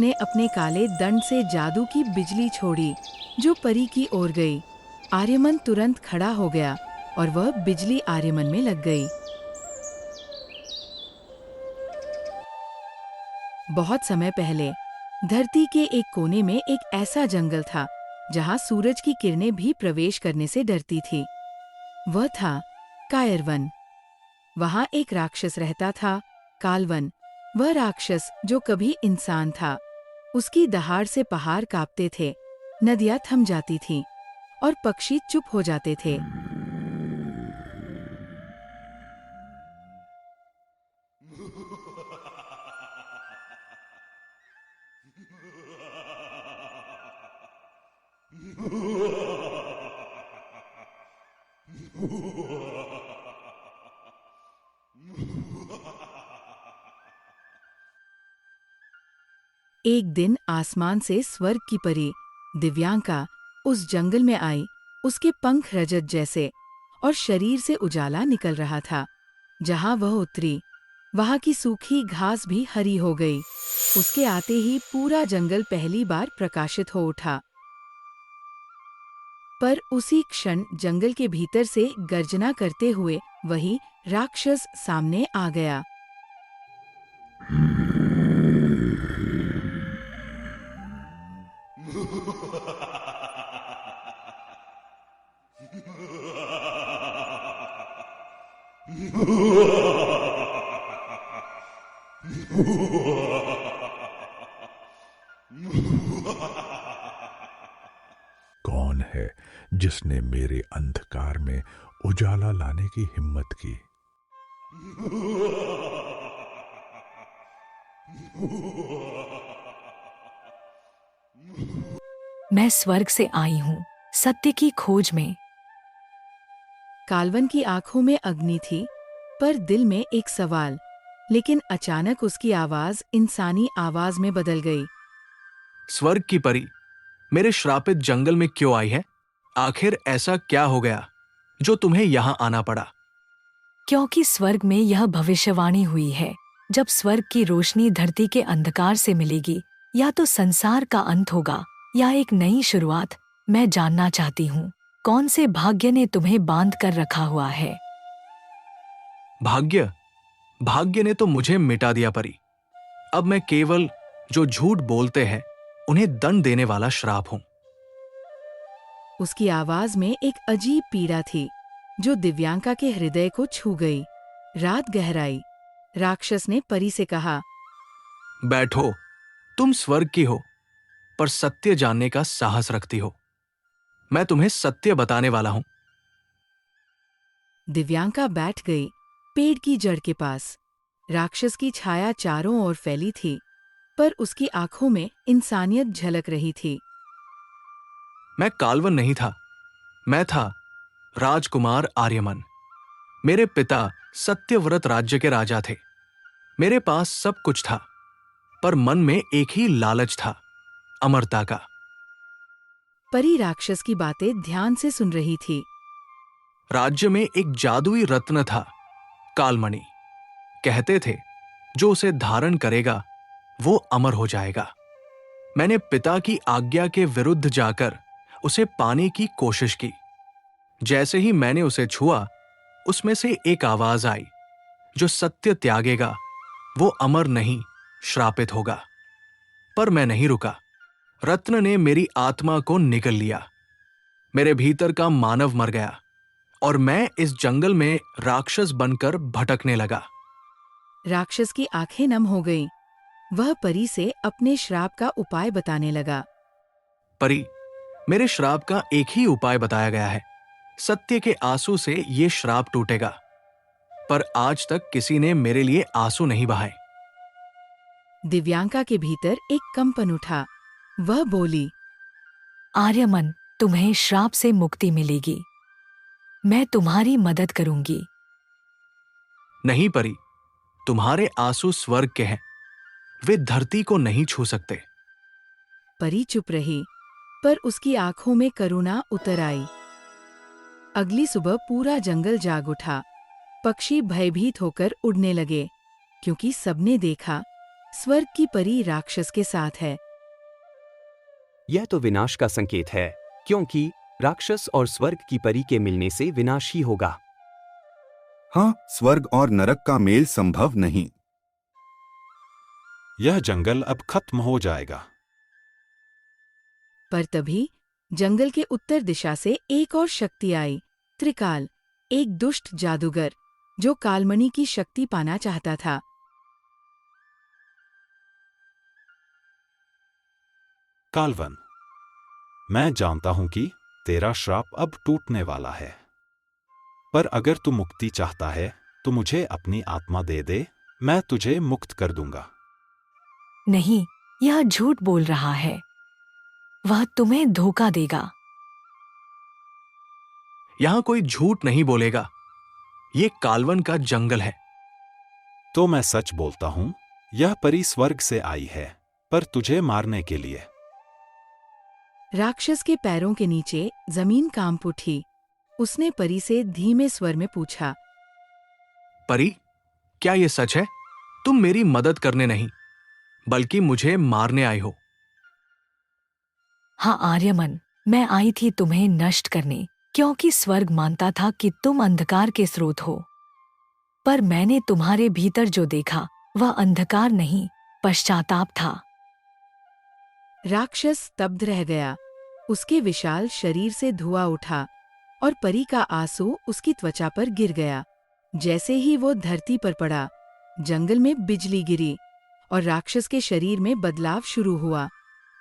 ने अपने काले दंड से जादू की बिजली छोड़ी जो परी की ओर गई। आर्यमन तुरंत खड़ा हो गया और वह बिजली आर्यमन में लग गई। बहुत समय पहले धरती के एक कोने में एक ऐसा जंगल था जहां सूरज की किरणें भी प्रवेश करने से डरती थी। वह था कायरवन। वहां एक राक्षस रहता था, कालवन। वह राक्षस जो कभी इंसान था। उसकी दहाड़ से पहाड़ कांपते थे, नदियां थम जाती थीं और पक्षी चुप हो जाते थे। एक दिन आसमान से स्वर्ग की परी दिव्यांका उस जंगल में आई। उसके पंख रजत जैसे और शरीर से उजाला निकल रहा था। जहां वह उतरी वहां की सूखी घास भी हरी हो गई। उसके आते ही पूरा जंगल पहली बार प्रकाशित हो उठा। पर उसी क्षण जंगल के भीतर से गर्जना करते हुए वही राक्षस सामने आ गया। कौन है जिसने मेरे अंधकार में उजाला लाने की हिम्मत की? मैं स्वर्ग से आई हूँ, सत्य की खोज में। कालवन की आंखों में अग्नि थी, पर दिल में एक सवाल। लेकिन अचानक उसकी आवाज इंसानी आवाज में बदल गई। स्वर्ग की परी मेरे श्रापित जंगल में क्यों आई है? आखिर ऐसा क्या हो गया जो तुम्हें यहां आना पड़ा? क्योंकि स्वर्ग में यह भविष्यवाणी हुई है, जब स्वर्ग की रोशनी धरती के अंधकार से मिलेगी, या तो संसार का अंत होगा या एक नई शुरुआत। मैं जानना चाहती हूँ, कौन से भाग्य ने तुम्हें बांध कर रखा हुआ है? भाग्य? भाग्य ने तो मुझे मिटा दिया परी। अब मैं केवल जो झूठ बोलते हैं उन्हें दंड देने वाला श्राप हूं। उसकी आवाज में एक अजीब पीड़ा थी जो दिव्यांका के हृदय को छू गई। रात गहराई। राक्षस ने परी से कहा, बैठो, तुम स्वर्ग की हो पर सत्य जानने का साहस रखती हो। मैं तुम्हें सत्य बताने वाला हूं। दिव्यांका बैठ गई पेड़ की जड़ के पास। राक्षस की छाया चारों ओर फैली थी, पर उसकी आंखों में इंसानियत झलक रही थी। मैं कालवन नहीं था, मैं था राजकुमार आर्यमन। मेरे पिता सत्यव्रत राज्य के राजा थे। मेरे पास सब कुछ था, पर मन में एक ही लालच था, अमरता का। परी राक्षस की बातें ध्यान से सुन रही थी। राज्य में एक जादुई रत्न था, कालमणि। कहते थे जो उसे धारण करेगा वो अमर हो जाएगा। मैंने पिता की आज्ञा के विरुद्ध जाकर उसे पाने की कोशिश की। जैसे ही मैंने उसे छुआ, उसमें से एक आवाज आई, जो सत्य त्यागेगा वो अमर नहीं, श्रापित होगा। पर मैं नहीं रुका। रत्न ने मेरी आत्मा को निगल लिया। मेरे भीतर का मानव मर गया और मैं इस जंगल में राक्षस बनकर भटकने लगा। राक्षस की आंखें नम हो गईं। वह परी से अपने श्राप का उपाय बताने लगा। परी, मेरे श्राप का एक ही उपाय बताया गया है। सत्य के आंसू से ये श्राप टूटेगा। पर आज तक किसी ने मेरे लिए आंसू नहीं बहाए। दिव्यांका के भीतर एक कंपन उठा। वह बोली, आर्यमन, तुम्हें श्राप से मुक्ति मिलेगी। मैं तुम्हारी मदद करूंगी। नहीं परी, तुम्हारे आंसू स्वर्ग के हैं, वे धरती को नहीं छू सकते। परी चुप रही, पर उसकी आंखों में करुणा उतर आई। अगली सुबह पूरा जंगल जाग उठा। पक्षी भयभीत होकर उड़ने लगे, क्योंकि सबने देखा स्वर्ग की परी राक्षस के साथ है। यह तो विनाश का संकेत है, क्योंकि राक्षस और स्वर्ग की परी के मिलने से विनाश ही होगा। हाँ, स्वर्ग और नरक का मेल संभव नहीं। यह जंगल अब खत्म हो जाएगा। पर तभी जंगल के उत्तर दिशा से एक और शक्ति आई, त्रिकाल, एक दुष्ट जादूगर जो कालमणि की शक्ति पाना चाहता था। कालवन, मैं जानता हूं कि तेरा श्राप अब टूटने वाला है, पर अगर तू मुक्ति चाहता है तो मुझे अपनी आत्मा दे दे, मैं तुझे मुक्त कर दूंगा। नहीं, यह झूठ बोल रहा है। वह तुम्हें धोखा देगा। यहां कोई झूठ नहीं बोलेगा। ये कालवन का जंगल है। तो मैं सच बोलता हूं, यह परी स्वर्ग से आई है, पर तुझे मारने के लिए। राक्षस के पैरों के नीचे जमीन कांप उठी। उसने परी से धीमे स्वर में पूछा, परी, क्या ये सच है? तुम मेरी मदद करने नहीं, बल्कि मुझे मारने आई हो। हाँ आर्यमन, मैं आई थी तुम्हें नष्ट करने, क्योंकि स्वर्ग मानता था कि तुम अंधकार के स्रोत हो। पर मैंने तुम्हारे भीतर जो देखा वह अंधकार नहीं, पश्चाताप था। राक्षस स्तब्ध रह गया। उसके विशाल शरीर से धुआं उठा और परी का आंसू उसकी त्वचा पर गिर गया। जैसे ही वो धरती पर पड़ा, जंगल में बिजली गिरी और राक्षस के शरीर में बदलाव शुरू हुआ।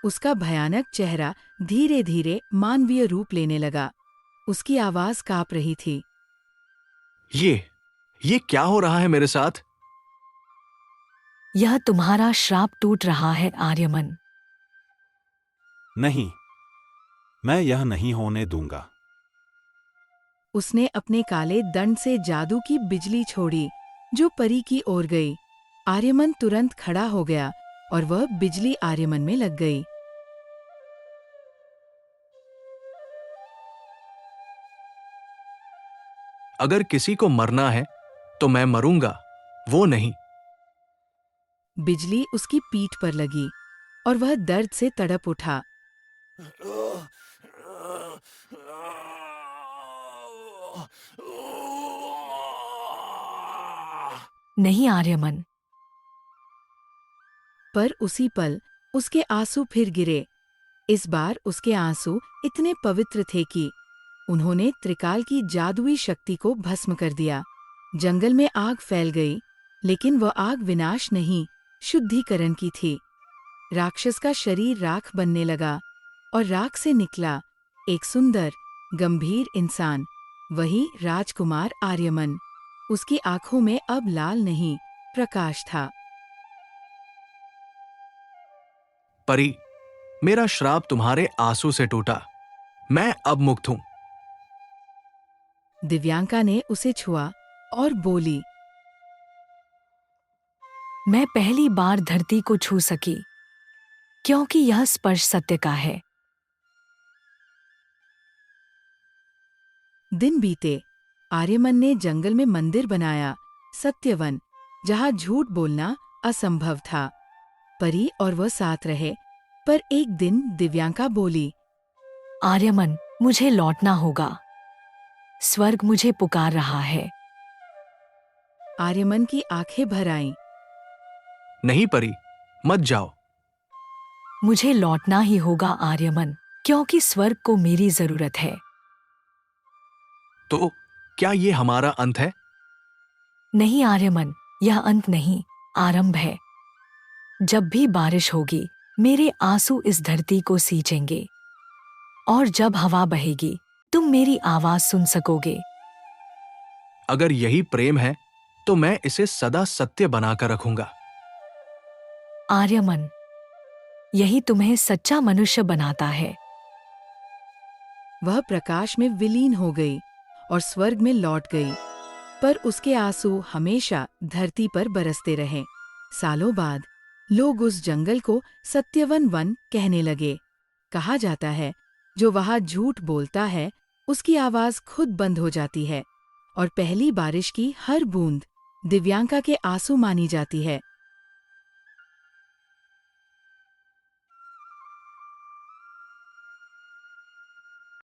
उसका भयानक चेहरा धीरे धीरे मानवीय रूप लेने लगा। उसकी आवाज कांप रही थी। ये क्या हो रहा है मेरे साथ? यह तुम्हारा श्राप टूट रहा है आर्यमन। नहीं, मैं यह नहीं होने दूंगा। उसने अपने काले दंड से जादू की बिजली छोड़ी जो परी की ओर गई। आर्यमन तुरंत खड़ा हो गया और वह बिजली आर्यमन में लग गई। अगर किसी को मरना है तो मैं मरूंगा, वो नहीं। बिजली उसकी पीठ पर लगी और वह दर्द से तड़प उठा। नहीं आर्यमन। पर उसी पल उसके आंसू फिर गिरे। इस बार उसके आंसू इतने पवित्र थे कि उन्होंने त्रिकाल की जादुई शक्ति को भस्म कर दिया। जंगल में आग फैल गई, लेकिन वह आग विनाश नहीं, शुद्धिकरण की थी। राक्षस का शरीर राख बनने लगा और राख से निकला एक सुंदर, गंभीर इंसान, वही राजकुमार आर्यमन। उसकी आंखों में अब लाल नहीं, प्रकाश था। परी, मेरा श्राप तुम्हारे आंसू से टूटा। मैं अब मुक्त हूं। दिव्यांका ने उसे छुआ और बोली, मैं पहली बार धरती को छू सकी, क्योंकि यह स्पर्श सत्य का है। दिन बीते। आर्यमन ने जंगल में मंदिर बनाया, सत्यवन, जहां झूठ बोलना असंभव था। परी और वह साथ रहे, पर एक दिन दिव्यांका बोली, आर्यमन, मुझे लौटना होगा। स्वर्ग मुझे पुकार रहा है। आर्यमन की आंखें भर आईं। नहीं परी, मत जाओ। मुझे लौटना ही होगा आर्यमन, क्योंकि स्वर्ग को मेरी जरूरत है। तो क्या ये हमारा अंत है? नहीं आर्यमन, यह अंत नहीं, आरंभ है। जब भी बारिश होगी, मेरे आंसू इस धरती को सींचेंगे, और जब हवा बहेगी, तुम मेरी आवाज सुन सकोगे। अगर यही प्रेम है, तो मैं इसे सदा सत्य बनाकर रखूंगा। आर्यमन, यही तुम्हें सच्चा मनुष्य बनाता है। वह प्रकाश में विलीन हो गई और स्वर्ग में लौट गई, पर उसके आंसू हमेशा धरती पर बरसते रहे। सालों बाद लोग उस जंगल को सत्यवन वन कहने लगे। कहा जाता है, जो वहां झूठ बोलता है, उसकी आवाज खुद बंद हो जाती है, और पहली बारिश की हर बूंद दिव्यांका के आंसू मानी जाती है।